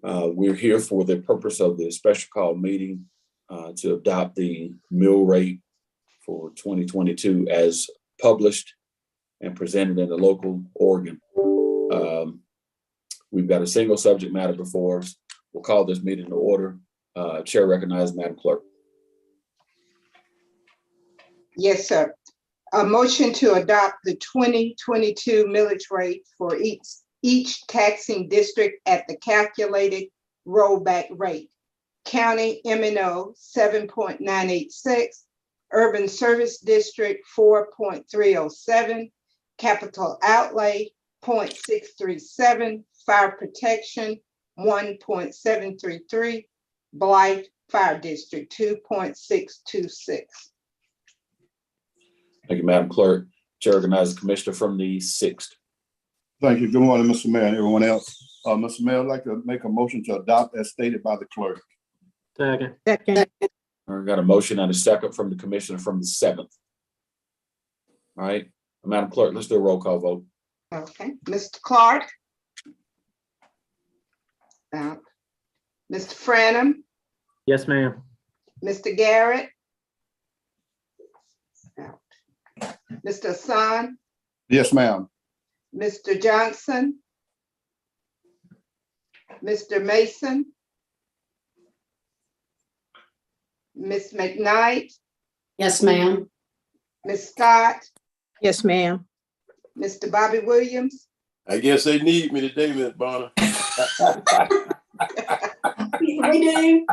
We're here for the purpose of the special call meeting to adopt the mill rate for 2022 as published and presented in the local Oregon. We've got a single subject matter before us. We'll call this meeting to order. Chair recognizes Madam Clerk. Yes, sir. A motion to adopt the 2022 millage rate for each taxing district at the calculated rollback rate. County M&O 7.986, Urban Service District 4.307, Capital Outlay 0.637, Fire Protection 1.733, Blythe Fire District 2.626. Thank you, Madam Clerk. Chair recognizes the Commissioner from the 6th. Thank you. Good morning, Mr. Mayor and everyone else. Mr. Mayor, I'd like to make a motion to adopt as stated by the clerk. Second. I got a motion and a second from the Commissioner from the 7th. All right, Madam Clerk, let's do a roll call vote. Okay, Mr. Clark. Out. Mr. Franum, Yes, ma'am. Mr. Garrett. Out. Mr. Hassan, Yes, ma'am. Mr. Johnson, Mr. Mason, Ms. McKnight, Yes, ma'am. Ms. Scott, Yes, ma'am. Mr. Bobby Williams. I guess they need me today, Ms. Bonner. We do.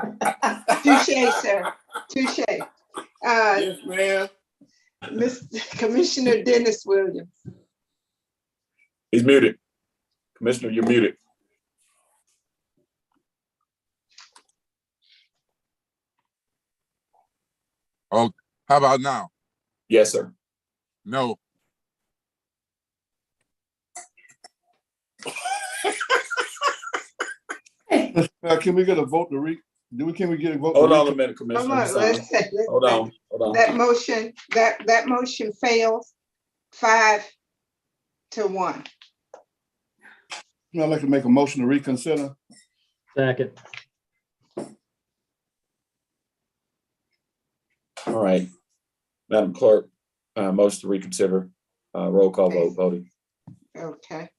Touche, sir. Touche. Yes, ma'am. Mr. Commissioner Dennis Williams. He's muted. Commissioner, you're muted. Oh, how about now? Yes, sir. No. Can we get a vote to can we get a vote? Hold on a minute, Come Commissioner. on, let's say, Hold on. that motion fails 5-1. I'd like to make a motion to reconsider. Second. All right, Madam Clerk, motion to reconsider, roll call vote, voting. Okay.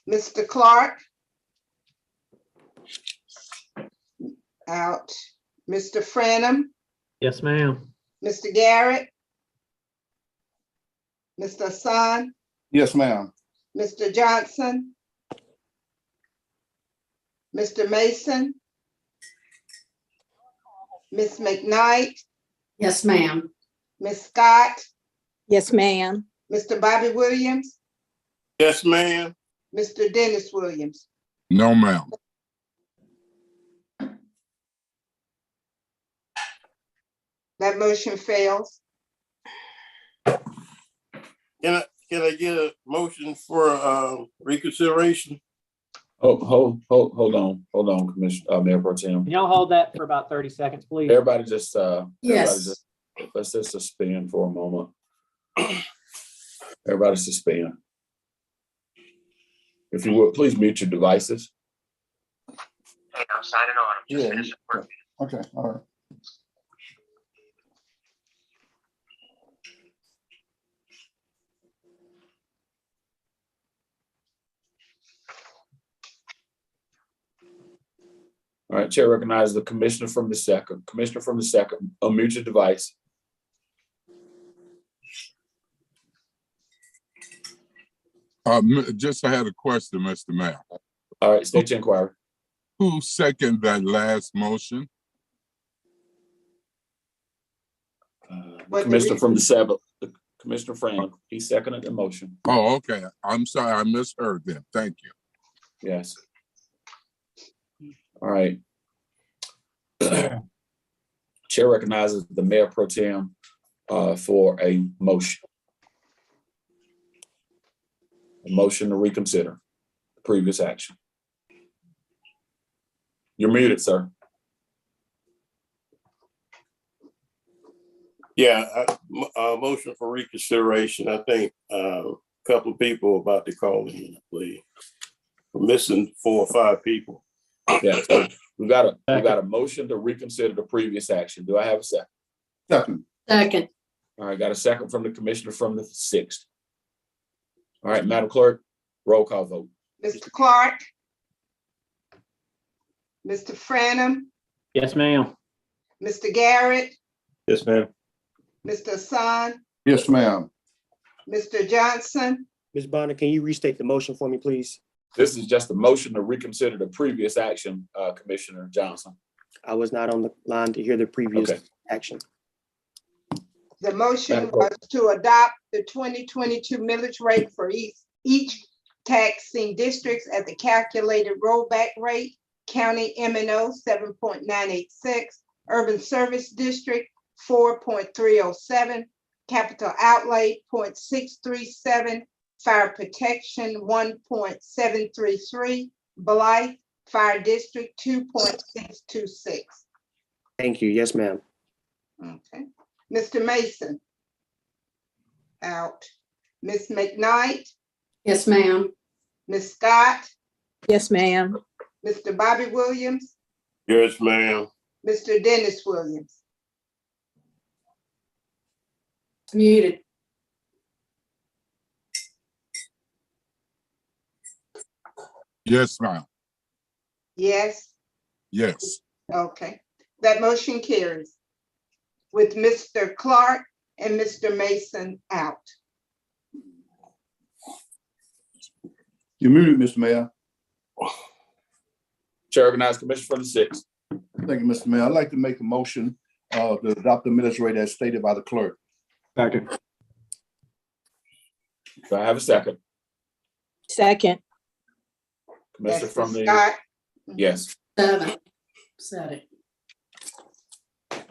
Mr. Clark. Out. Mr. Franum, Yes, ma'am. Mr. Garrett, Mr. Hassan, Yes, ma'am. Mr. Johnson, Mr. Mason, Ms. McKnight, Yes, ma'am. Ms. Scott, Yes, ma'am. Mr. Bobby Williams, Yes, ma'am. Mr. Dennis Williams. No, ma'am. That motion fails. Can I get a motion for reconsideration? Hold on, Commissioner, Mayor Pro Tem. Can y'all hold that for about 30 seconds, please? Everybody just, Yes. let's just suspend for a moment. Everybody suspend. If you would, please mute your devices. Hey, I'm signing on. I'm just Yeah. finishing work. Okay, all right. All right, Chair recognizes the Commissioner from the 2nd. Commissioner from the 2nd, unmute your device. Just I had a question, Mr. Mayor. All right, state your inquiry. Who seconded that last motion? Commissioner from the 7th, Commissioner Franum, he seconded the motion. Oh, okay. I'm sorry, I misheard them. Thank you. Yes. All right. Chair recognizes the Mayor Pro Tem for a motion. A motion to reconsider the previous action. You're muted, sir. Yeah, motion for reconsideration. I think a couple of people are about to call in, please. We're missing 4 or 5 people. Yeah, so we've got a motion to reconsider the previous action. Do I have a second? Second. Second. All right, got a second from the commissioner from the 6th. All right, Madam Clerk, roll call vote. Mr. Clark, Mr. Franum, Yes, ma'am. Mr. Garrett, Yes, ma'am. Mr. Hassan, Yes, ma'am. Mr. Johnson, Ms. Bonner, can you restate the motion for me, please? This is just a motion to reconsider the previous action, Commissioner Johnson. I was not on the line to hear the previous Okay. action. the motion Madam Clerk. was to adopt the 2022 millage rate for each taxing districts at the calculated rollback rate. County M&O 7.986, Urban Service District 4.307, Capital Outlay 0.637, Fire Protection 1.733, Blythe Fire District 2.626. Thank you. Yes, ma'am. Okay, Mr. Mason. Out. Ms. McKnight, Yes, ma'am. Ms. Scott, Yes, ma'am. Mr. Bobby Williams, Yes, ma'am. Mr. Dennis Williams. Muted. Yes, ma'am. Yes, Yes. okay. That motion carries with Mr. Clark and Mr. Mason out. You muted, Mr. Mayor. Chair recognizes Commissioner from the 6th. Thank you, Mr. Mayor. I'd like to make a motion to adopt the millage rate as stated by the clerk. Second. Do I have a second? Second. Commissioner That's from Ms. the, Scott. yes. Seven. Said it.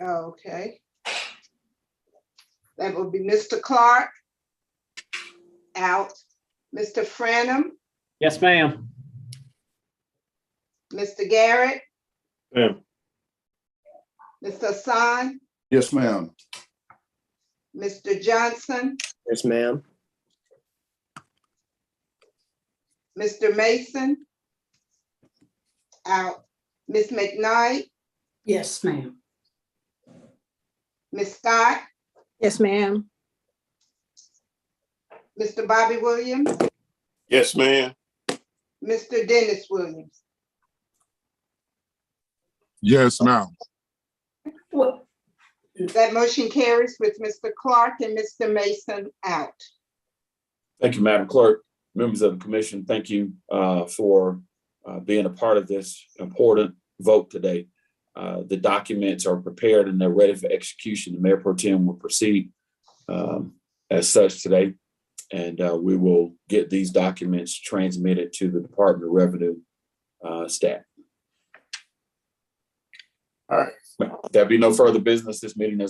Okay. That will be Mr. Clark. Out. Mr. Franum, Yes, ma'am. Mr. Garrett, Ma'am. Mr. Hassan, Yes, ma'am. Mr. Johnson, Yes, ma'am. Mr. Mason. Out. Ms. McKnight, Yes, ma'am. Ms. Scott, Yes, ma'am. Mr. Bobby Williams, Yes, ma'am. Mr. Dennis Williams. Yes, ma'am. What? That motion carries with Mr. Clark and Mr. Mason out. Thank you, Madam Clerk. Members of the commission, thank you for being a part of this important vote today. The documents are prepared and they're ready for execution. The Mayor Pro Tem will proceed as such today. And we will get these documents transmitted to the Department of Revenue staff. All right. There'll be no further business. This meeting is